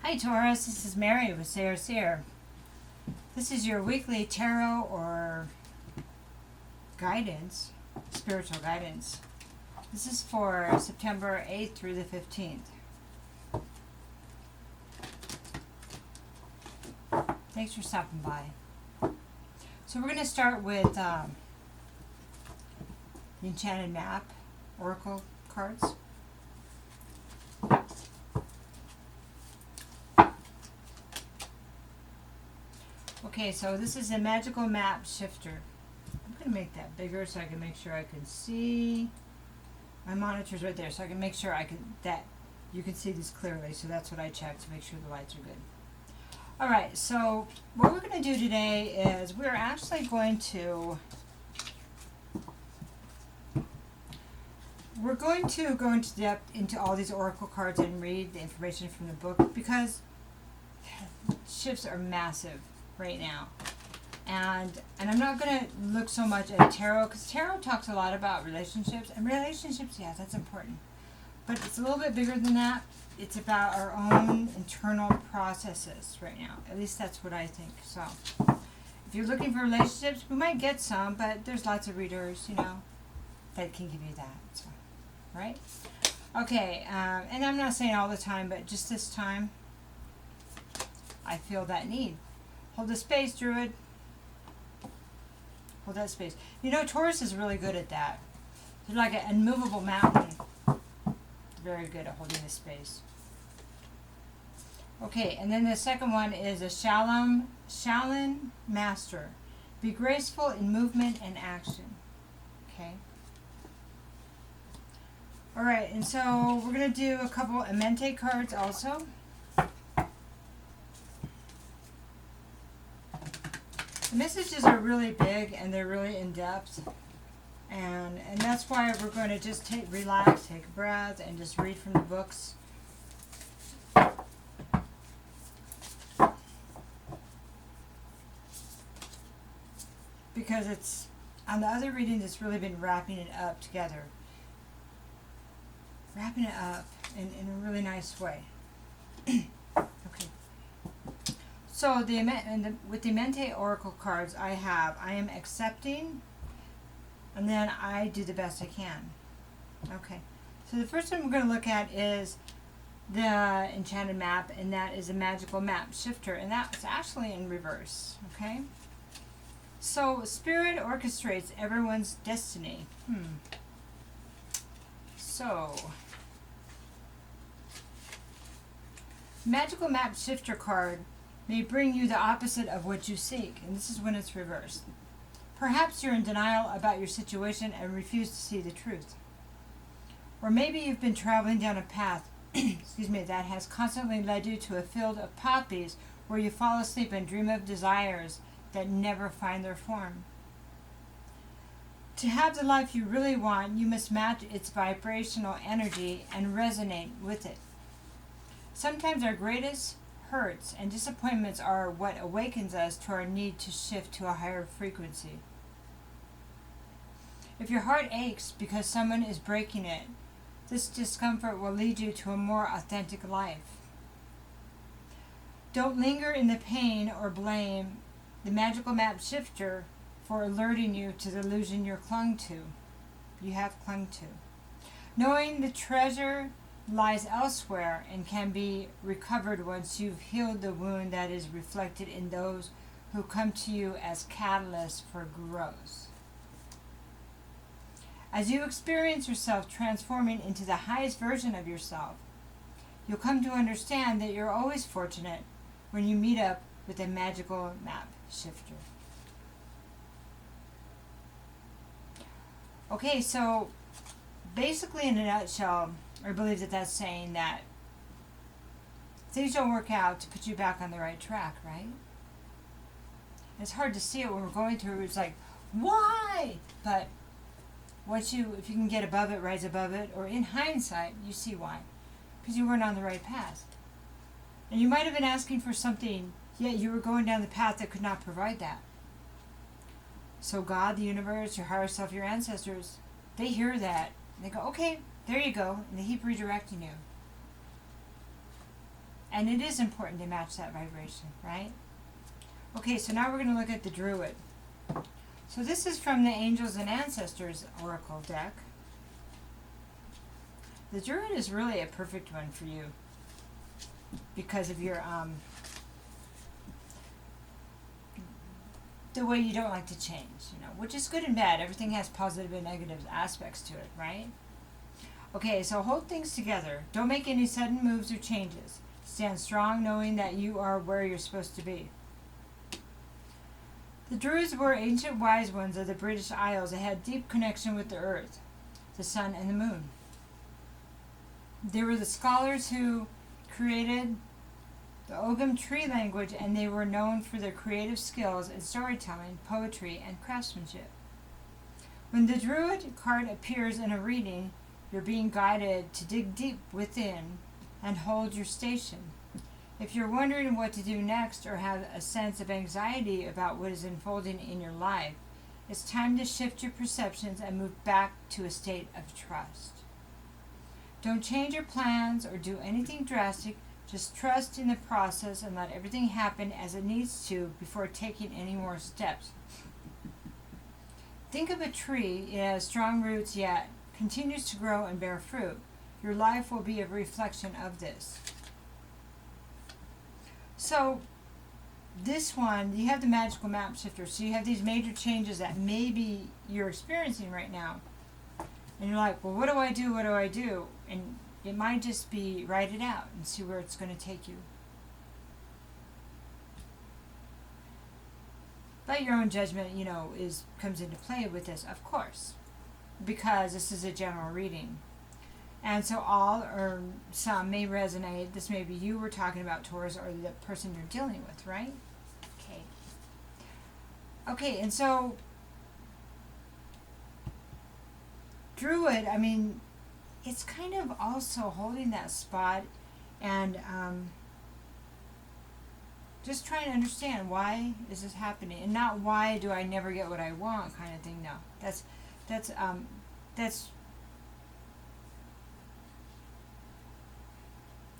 Hi Taurus, this is Mary with Seer. This is your weekly tarot or guidance, spiritual guidance. This is for September 8th through the 15th. Thanks for stopping by. So we're going to start with the Enchanted Map Oracle cards. Okay, so this is a magical map shifter. I'm going to make that bigger so I can make sure I can see. My monitor's right there, so I can make sure you can see this clearly. So that's what I check to make sure the lights are good. All right, so what we're going to do today is we're actually going to go into depth into all these oracle cards and read the information from the book, because shifts are massive right now. And I'm not going to look so much at tarot, because tarot talks a lot about relationships, and relationships, yeah, that's important. But it's a little bit bigger than that. It's about our own internal processes right now. At least that's what I think. So if you're looking for relationships, we might get some, but there's lots of readers, that can give you that. So, right? Okay, and I'm not saying all the time, but just this time, I feel that need. Hold the space, Druid. Hold that space. Taurus is really good at that. They're like an immovable mountain. Very good at holding the space. Okay, and then the second one is a Shaolin Master. Be graceful in movement and action. Okay. All right, and so we're going to do a couple Amente cards also. The messages are really big and they're really in depth, and that's why we're going to just relax, take a breath, and just read from the books. Because it's on the other readings, it's really been wrapping it up together, wrapping it up in a really nice way. Okay. So with the Mente Oracle cards I am accepting, and then I do the best I can. Okay. So the first one we're going to look at is the Enchanted Map, and that is a magical map shifter, and that's actually in reverse. Okay. So Spirit orchestrates everyone's destiny. So magical map shifter card may bring you the opposite of what you seek, and this is when it's reversed. Perhaps you're in denial about your situation and refuse to see the truth. Or maybe you've been traveling down a path that has constantly led you to a field of poppies where you fall asleep and dream of desires that never find their form. To have the life you really want, you must match its vibrational energy and resonate with it. Sometimes our greatest hurts and disappointments are what awakens us to our need to shift to a higher frequency. If your heart aches because someone is breaking it, this discomfort will lead you to a more authentic life. Don't linger in the pain or blame the magical map shifter for alerting you to the illusion you have clung to. Knowing the treasure lies elsewhere and can be recovered once you've healed the wound that is reflected in those who come to you as catalysts for growth. As you experience yourself transforming into the highest version of yourself, you'll come to understand that you're always fortunate when you meet up with a magical map shifter. Okay, so basically in a nutshell, I believe that that's saying that things don't work out to put you back on the right track, right? It's hard to see it when we're going through. It's like, why? But if you can get above it, rise above it, or in hindsight, you see why. Because you weren't on the right path. And you might have been asking for something, yet you were going down the path that could not provide that. So God, the universe, your higher self, your ancestors, they hear that. And they go, okay, there you go. And they keep redirecting you. And it is important to match that vibration, right? Okay, so now we're going to look at the Druid. So this is from the Angels and Ancestors Oracle deck. The Druid is really a perfect one for you because of your the way you don't like to change, which is good and bad. Everything has positive and negative aspects to it, right? Okay, so hold things together. Don't make any sudden moves or changes. Stand strong knowing that you are where you're supposed to be. The Druids were ancient wise ones of the British Isles that had deep connection with the earth, the sun, and the moon. They were the scholars who created the Ogham tree language, and they were known for their creative skills in storytelling, poetry, and craftsmanship. When the Druid card appears in a reading, you're being guided to dig deep within and hold your station. If you're wondering what to do next or have a sense of anxiety about what is unfolding in your life, it's time to shift your perceptions and move back to a state of trust. Don't change your plans or do anything drastic. Just trust in the process and let everything happen as it needs to before taking any more steps. Think of a tree. It has strong roots yet continues to grow and bear fruit. Your life will be a reflection of this. So this one, you have the magical map shifter. So you have these major changes that maybe you're experiencing right now. And you're like, well, what do I do? What do I do? And it might just be write it out and see where it's going to take you. But your own judgment, comes into play with this, of course, because this is a general reading. And so all or some may resonate. This may be you we're talking about, Taurus, or the person you're dealing with, right? Okay, and so Druid, it's kind of also holding that spot and just trying to understand why is this happening, and not why do I never get what I want kind of thing. No, that's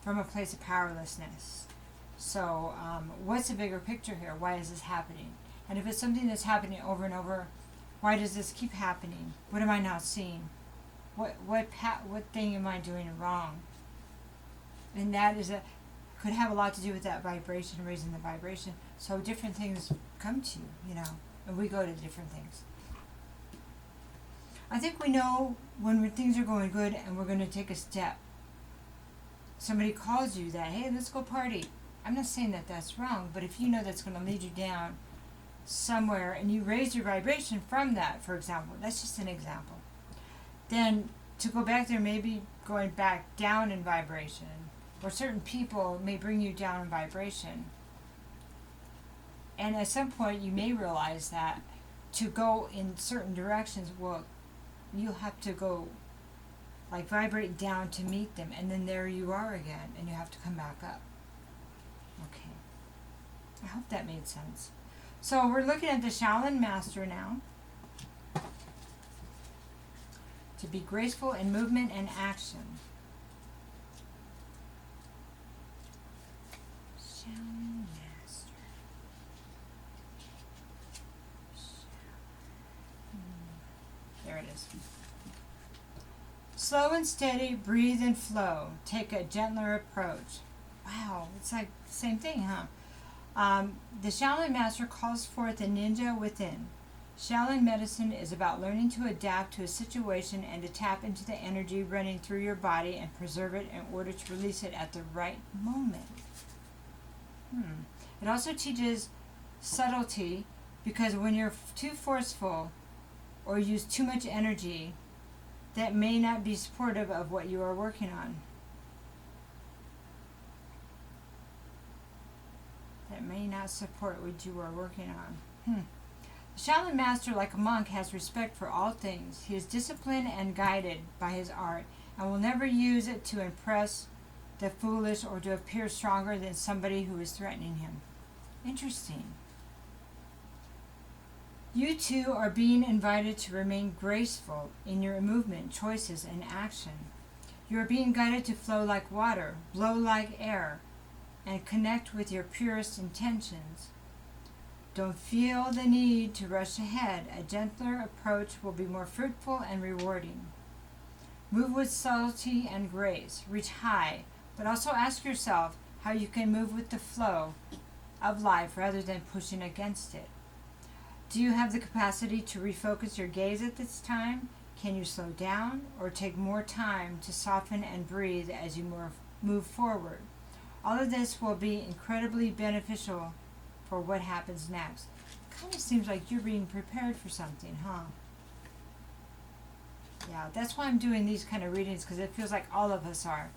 from a place of powerlessness. So what's the bigger picture here? Why is this happening? And if it's something that's happening over and over, why does this keep happening? What am I not seeing? What thing am I doing wrong? And that could have a lot to do with that vibration, raising the vibration. So different things come to you, and we go to different things. I think we know when things are going good and we're going to take a step. Somebody calls you that, hey, let's go party. I'm not saying that that's wrong, but if you know that's going to lead you down somewhere and you raise your vibration from that, for example, that's just an example, then to go back there, maybe going back down in vibration, or certain people may bring you down in vibration. And at some point you may realize that to go in certain directions, well, you'll have to go vibrate down to meet them, and then there you are again, and you have to come back up. Okay. I hope that made sense. So we're looking at the Shaolin Master now. To be graceful in movement and action. Shaolin Master. There it is. Slow and steady, breathe and flow. Take a gentler approach. Wow, it's like the same thing, huh? The Shaolin Master calls forth the ninja within. Shaolin medicine is about learning to adapt to a situation and to tap into the energy running through your body and preserve it in order to release it at the right moment. It also teaches subtlety, because when you're too forceful or use too much energy, that may not be supportive of what you are working on. That may not support what you are working on. The Shaolin Master, like a monk, has respect for all things. He is disciplined and guided by his art, and will never use it to impress the foolish or to appear stronger than somebody who is threatening him. Interesting. You too are being invited to remain graceful in your movement, choices, and action. You are being guided to flow like water, blow like air, and connect with your purest intentions. Don't feel the need to rush ahead. A gentler approach will be more fruitful and rewarding. Move with subtlety and grace. Reach high, but also ask yourself how you can move with the flow of life rather than pushing against it. Do you have the capacity to refocus your gaze at this time? Can you slow down or take more time to soften and breathe as you move forward? All of this will be incredibly beneficial for what happens next. Kind of seems like you're being prepared for something, huh? Yeah, that's why I'm doing these kind of readings, because it feels like all of us are.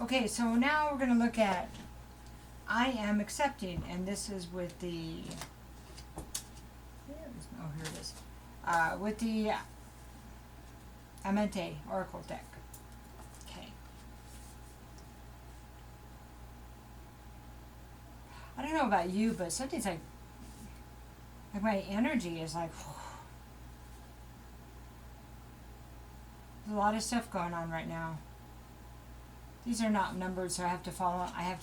Okay, so now we're going to look at I am accepting, and this is with the, here it is, with the Amante Oracle deck. Okay. I don't know about you, but something's like my energy is like, there's a lot of stuff going on right now. These are not numbered, so I have to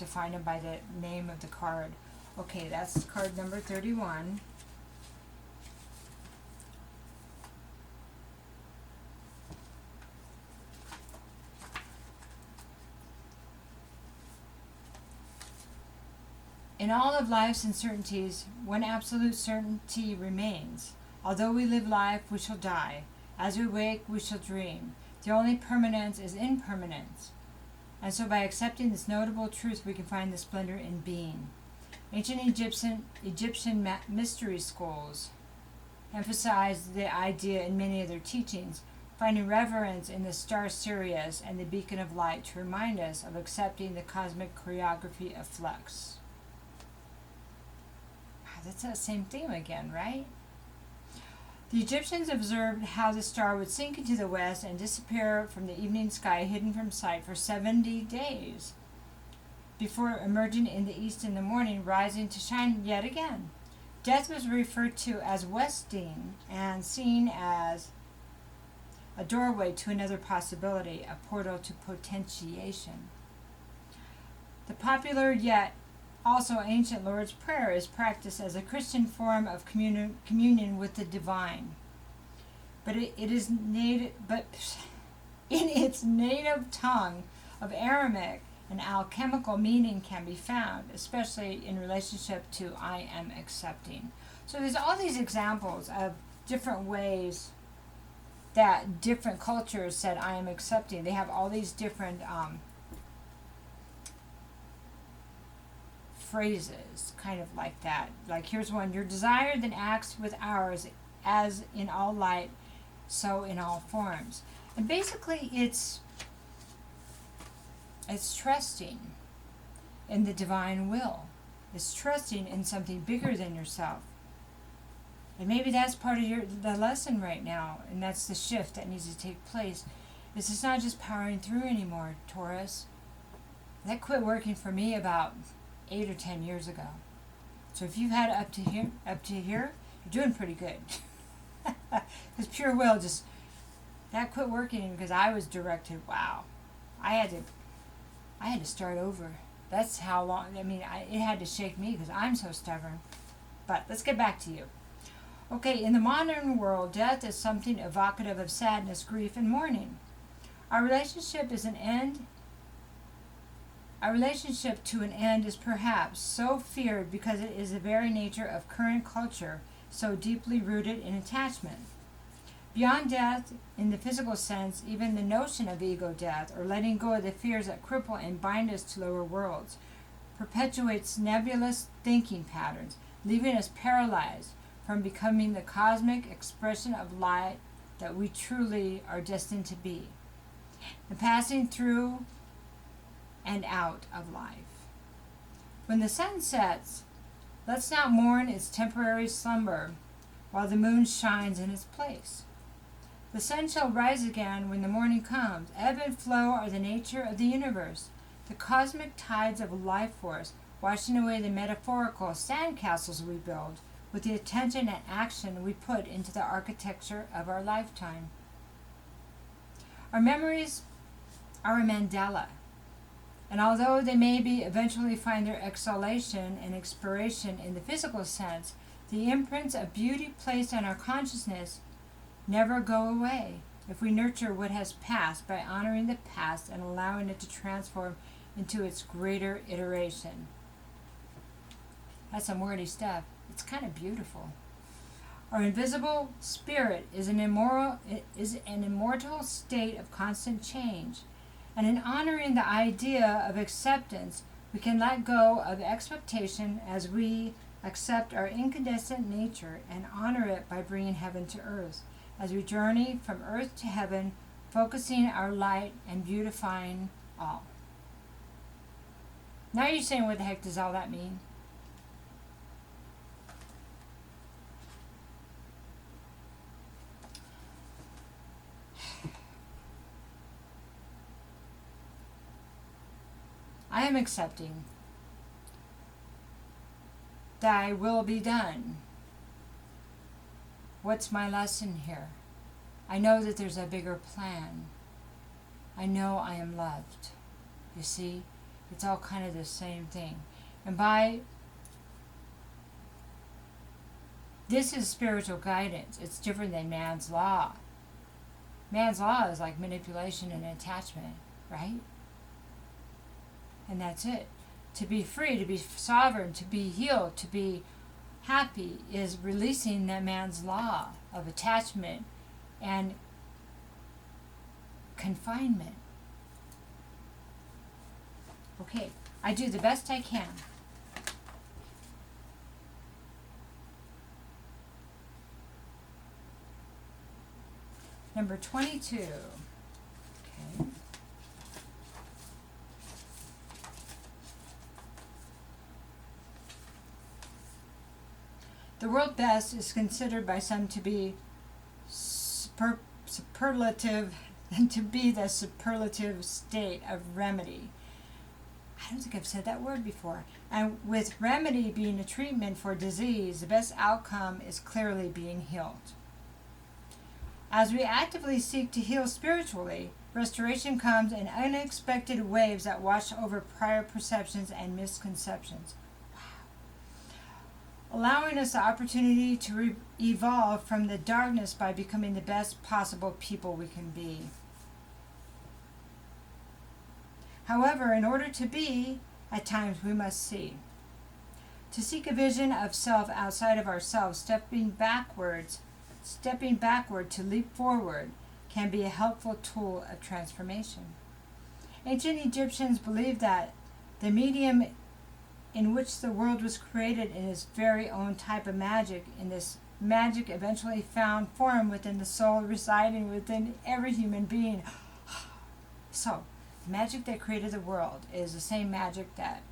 find them by the name of the card. Okay, that's card number 31. In all of life's uncertainties, one absolute certainty remains. Although we live life, we shall die. As we wake, we shall dream. The only permanence is impermanence. And so by accepting this notable truth, we can find the splendor in being. Ancient Egyptian mystery schools emphasized the idea in many of their teachings, finding reverence in the star Sirius and the beacon of light to remind us of accepting the cosmic choreography of flux. Wow, that's that same theme again, right? The Egyptians observed how the star would sink into the west and disappear from the evening sky, hidden from sight for 70 days, before emerging in the east in the morning, rising to shine yet again. Death was referred to as westing and seen as a doorway to another possibility, a portal to potentiation. The popular yet also ancient Lord's Prayer is practiced as a Christian form of communion with the divine. But in its native tongue of Aramaic, an alchemical meaning can be found, especially in relationship to I am accepting. So there's all these examples of different ways that different cultures said I am accepting. They have all these different phrases, kind of like that. Like here's one: your desire then acts with ours, as in all light, so in all forms. And basically it's trusting in the divine will. It's trusting in something bigger than yourself. And maybe that's part of the lesson right now, and that's the shift that needs to take place. Is it's not just powering through anymore, Taurus. That quit working for me about 8 or 10 years ago. So if you've had it up to here, you're doing pretty good. Because pure will that quit working because I was directed. Wow, I had to start over. That's how long. I mean, it had to shake me because I'm so stubborn. But let's get back to you. Okay, in the modern world, death is something evocative of sadness, grief, and mourning. Our relationship to an end is perhaps so feared because it is the very nature of current culture, so deeply rooted in attachment. Beyond death, in the physical sense, even the notion of ego death, or letting go of the fears that cripple and bind us to lower worlds, perpetuates nebulous thinking patterns, leaving us paralyzed from becoming the cosmic expression of light that we truly are destined to be. The passing through and out of life. When the sun sets, let's not mourn its temporary slumber while the moon shines in its place. The sun shall rise again when the morning comes. Ebb and flow are the nature of the universe, the cosmic tides of life force, washing away the metaphorical sandcastles we build with the attention and action we put into the architecture of our lifetime. Our memories are a mandala, And although they maybe eventually find their exhalation and expiration in the physical sense, the imprints of beauty placed on our consciousness never go away if we nurture what has passed by honoring the past and allowing it to transform into its greater iteration. That's some wordy stuff. It's kind of beautiful. Our invisible spirit is an immortal state of constant change. And in honoring the idea of acceptance, we can let go of expectation as we accept our incandescent nature and honor it by bringing heaven to earth, as we journey from earth to heaven, focusing our light and beautifying all. Now you're saying, what the heck does all that mean? I am accepting. Thy will be done. What's my lesson here? I know that there's a bigger plan. I know I am loved. You see, it's all kind of the same thing. And this is spiritual guidance. It's different than man's law. Man's law is like manipulation and attachment, right? And that's it. To be free, to be sovereign, to be healed, to be happy is releasing that man's law of attachment and confinement. Okay, I do the best I can. Number 22. Okay. The world best is considered by some to be superlative and to be the superlative state of remedy. I don't think I've said that word before. And with remedy being a treatment for disease, the best outcome is clearly being healed. As we actively seek to heal spiritually, restoration comes in unexpected waves that wash over prior perceptions and misconceptions. Allowing us the opportunity to evolve from the darkness by becoming the best possible people we can be. However, in order to be, at times we must see. To seek a vision of self outside of ourselves, stepping backward to leap forward, can be a helpful tool of transformation. Ancient Egyptians believed that the medium in which the world was created in its very own type of magic, and this magic eventually found form within the soul residing within every human being. So, the magic that created the world is the same magic that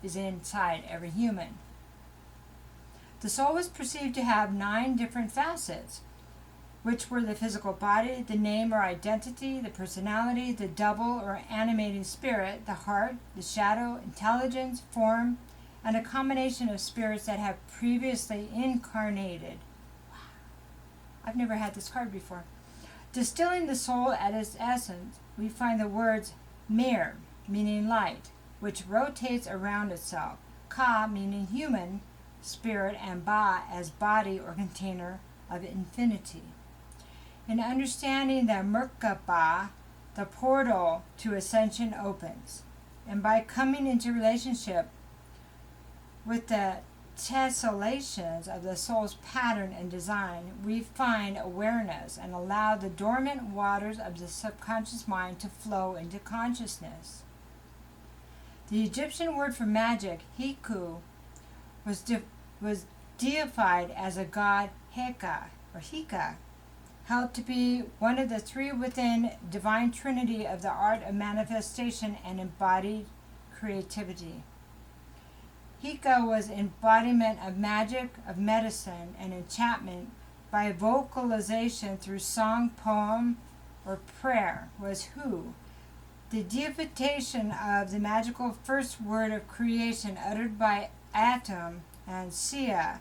is inside every human. The soul was perceived to have 9 different facets, which were the physical body, the name or identity, the personality, the double or animating spirit, the heart, the shadow, intelligence, form, and a combination of spirits that have previously incarnated. Wow. I've never had this card before. Distilling the soul at its essence, we find the words mir, meaning light, which rotates around itself, ka, meaning human, spirit, and ba as body or container of infinity. In understanding the Merkaba, the portal to ascension opens, and by coming into relationship with the tessellations of the soul's pattern and design, we find awareness and allow the dormant waters of the subconscious mind to flow into consciousness. The Egyptian word for magic, Hiku, was deified as a god Heka, held to be one of the 3 within divine trinity of the art of manifestation and embodied creativity. Heka was embodiment of magic, of medicine, and enchantment by vocalization through song, poem, or prayer was Hu, the deification of the magical first word of creation uttered by Atom, and Seer,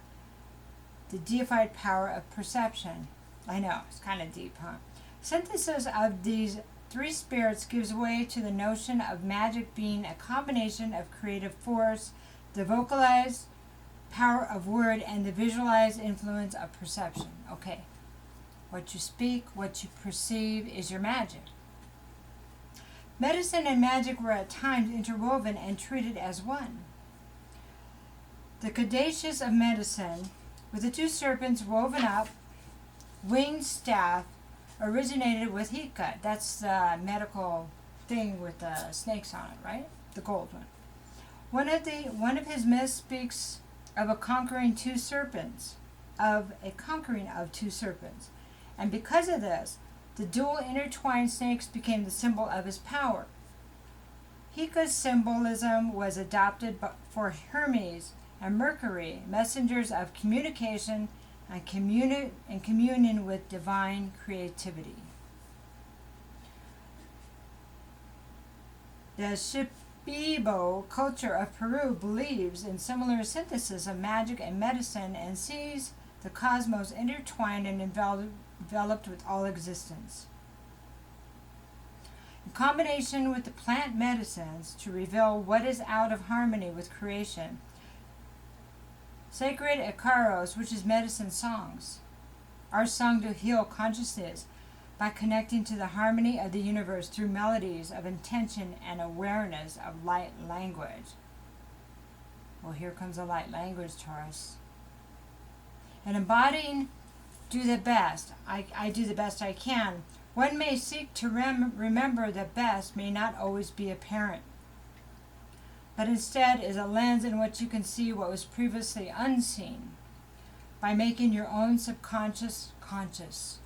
the deified power of perception. I know, it's kind of deep, huh? Synthesis of these three spirits gives way to the notion of magic being a combination of creative force, the vocalized power of word, and the visualized influence of perception. Okay. What you speak, what you perceive is your magic. Medicine and magic were at times interwoven and treated as one. The caduceus of medicine, with the two serpents woven up, winged staff, originated with heat cut. That's the medical thing with the snakes on it, right? The gold one. One of his myths speaks of a conquering two serpents, and because of this, the dual intertwined snakes became the symbol of his power. Heka's symbolism was adopted for Hermes and Mercury, messengers of communication and communion with divine creativity. The Shipibo culture of Peru believes in similar synthesis of magic and medicine and sees the cosmos intertwined and enveloped with all existence. In combination with the plant medicines to reveal what is out of harmony with creation, sacred Icaros, which is medicine songs, are sung to heal consciousness by connecting to the harmony of the universe through melodies of intention and awareness of light language. Well, here comes the light language, Taurus. And embodying do the best. I do the best I can. One may seek to remember the best may not always be apparent, but instead is a lens in which you can see what was previously unseen by making your own subconscious conscious.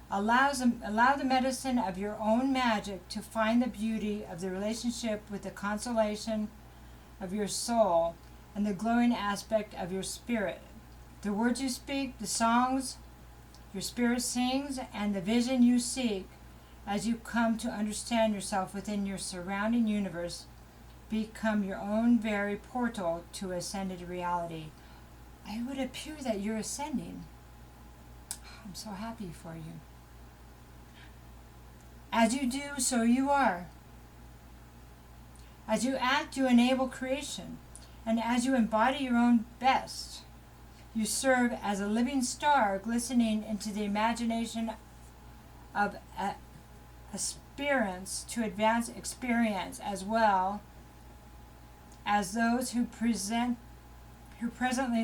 Wow. Allow the medicine of your own magic to find the beauty of the relationship with the consolation of your soul and the glowing aspect of your spirit. The words you speak, the songs your spirit sings, and the vision you seek as you come to understand yourself within your surrounding universe become your own very portal to ascended reality. It would appear that you're ascending. I'm so happy for you. As you do, so you are. As you act, you enable creation. And as you embody your own best, you serve as a living star glistening into the imagination of aspirants to advance experience, as well as those who presently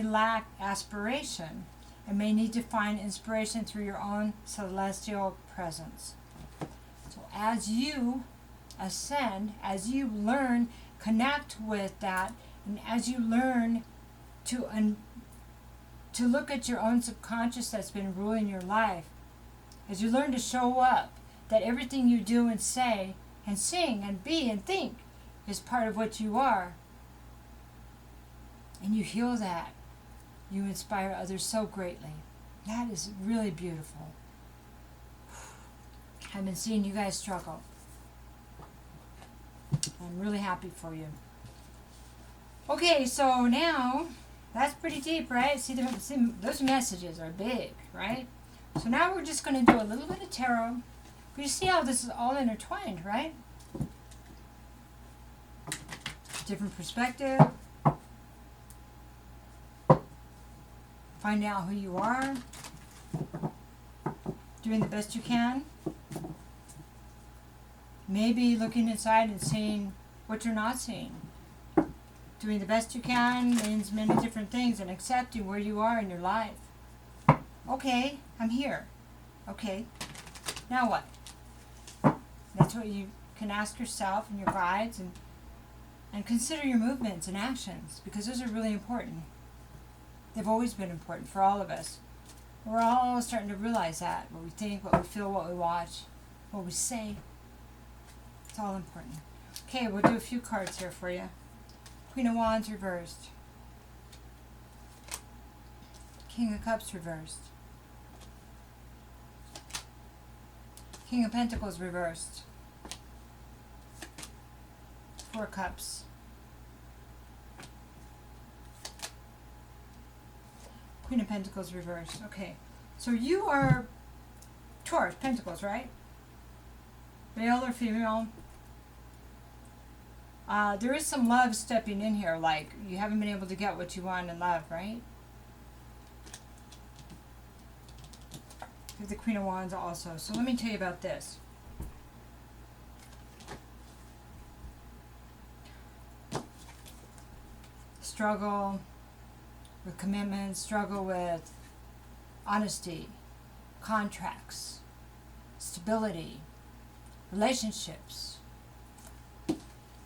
lack aspiration and may need to find inspiration through your own celestial presence. So as you ascend, as you learn, connect with that, and as you learn to look at your own subconscious that's been ruling your life, as you learn to show up, that everything you do and say and sing and be and think is part of what you are, and you heal that, you inspire others so greatly. That is really beautiful. I've been seeing you guys struggle. I'm really happy for you. Okay, so now, that's pretty deep, right? See, those messages are big, right? So now we're just going to do a little bit of tarot. You see how this is all intertwined, right? Different perspective. Find out who you are. Doing the best you can. Maybe looking inside and seeing what you're not seeing. Doing the best you can means many different things, and accepting where you are in your life. Okay, I'm here. Okay, now what? That's what you can ask yourself and your guides, and consider your movements and actions, because those are really important. They've always been important for all of us. We're all starting to realize that. What we think, what we feel, what we watch, what we say. It's all important. Okay, we'll do a few cards here for you. Queen of Wands reversed. King of Cups reversed. King of Pentacles reversed. Four Cups. Queen of Pentacles reversed. Okay, so you are Taurus, Pentacles, right? Male or female. There is some love stepping in here, like you haven't been able to get what you want in love, right? The Queen of Wands also. So let me tell you about this. Struggle with commitment, struggle with honesty, contracts, stability, relationships,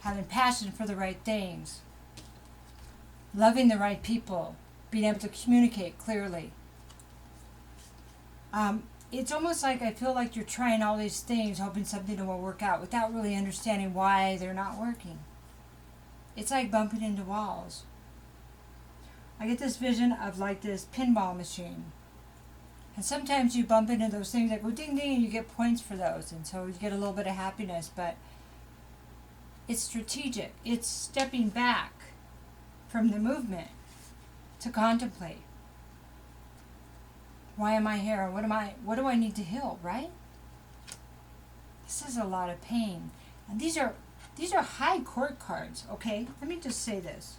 having passion for the right things, loving the right people, being able to communicate clearly. It's almost like I feel like you're trying all these things, hoping something will work out without really understanding why they're not working. It's like bumping into walls. I get this vision of like this pinball machine. And sometimes you bump into those things that go ding ding and you get points for those. And so you get a little bit of happiness. But it's strategic. It's stepping back from the movement to contemplate. Why am I here? What do I need to heal, right? This is a lot of pain. And these are high court cards, okay? Let me just say this.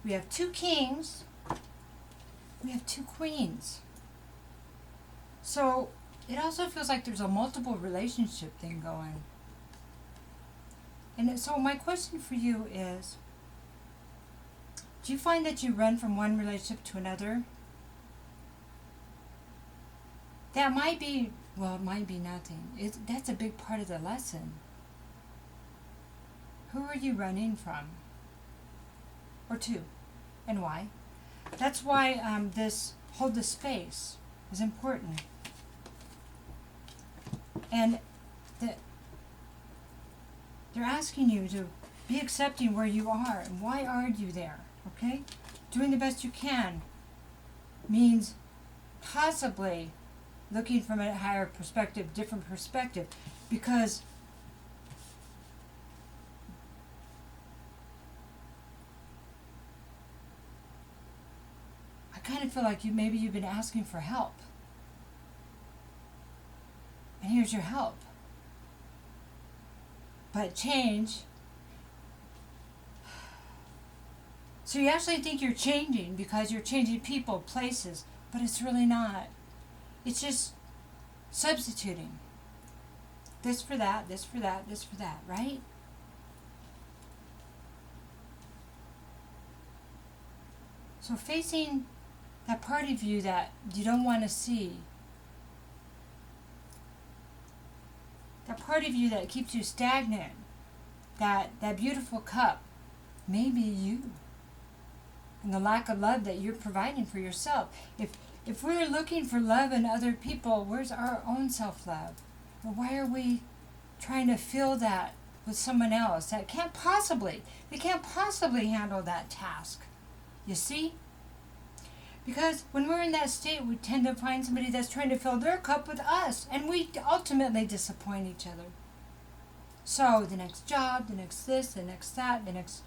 We have 2 kings. We have 2 queens. So it also feels like there's a multiple relationship thing going. And so my question for you is, do you find that you run from one relationship to another? That might be, well, it might be nothing. That's a big part of the lesson. Who are you running from? Or to? And why? That's why this hold the space is important. And they're asking you to be accepting where you are. And why are you there? Okay? Doing the best you can means possibly looking from a higher perspective, different perspective, because I kind of feel like maybe you've been asking for help. And here's your help. But change. So you actually think you're changing because you're changing people, places, but it's really not. It's just substituting. This for that, this for that, this for that, right? So facing that part of you that you don't want to see, that part of you that keeps you stagnant, that beautiful cup, may be you. And the lack of love that you're providing for yourself. If we're looking for love in other people, where's our own self-love? Or why are we trying to fill that with someone else that they can't possibly handle that task? You see? Because when we're in that state, we tend to find somebody that's trying to fill their cup with us, and we ultimately disappoint each other. So the next job, the next this, the next that, the next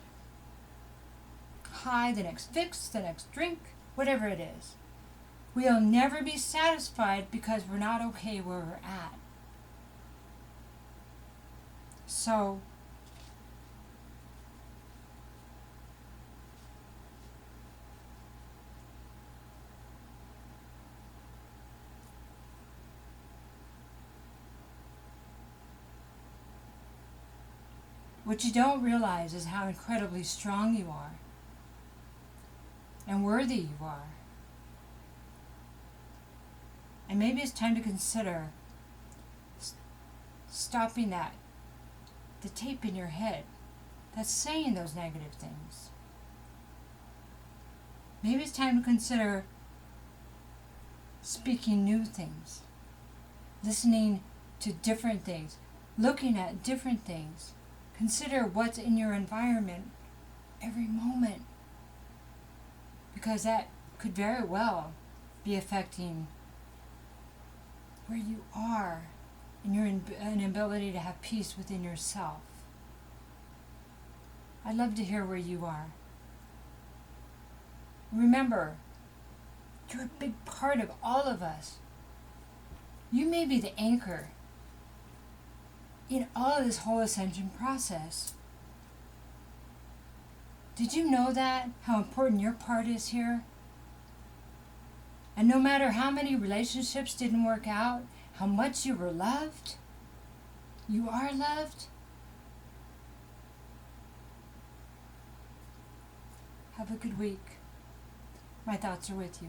high, the next fix, the next drink, whatever it is. We'll never be satisfied because we're not okay where we're at. So, what you don't realize is how incredibly strong you are and worthy you are. And maybe it's time to consider stopping the tape in your head that's saying those negative things. Maybe it's time to consider speaking new things, listening to different things, looking at different things. Consider what's in your environment every moment, because that could very well be affecting where you are and your inability to have peace within yourself. I'd love to hear where you are. Remember, you're a big part of all of us. You may be the anchor in all of this whole ascension process. Did you know that? How important your part is here? And no matter how many relationships didn't work out, how much you were loved, you are loved. Have a good week. My thoughts are with you.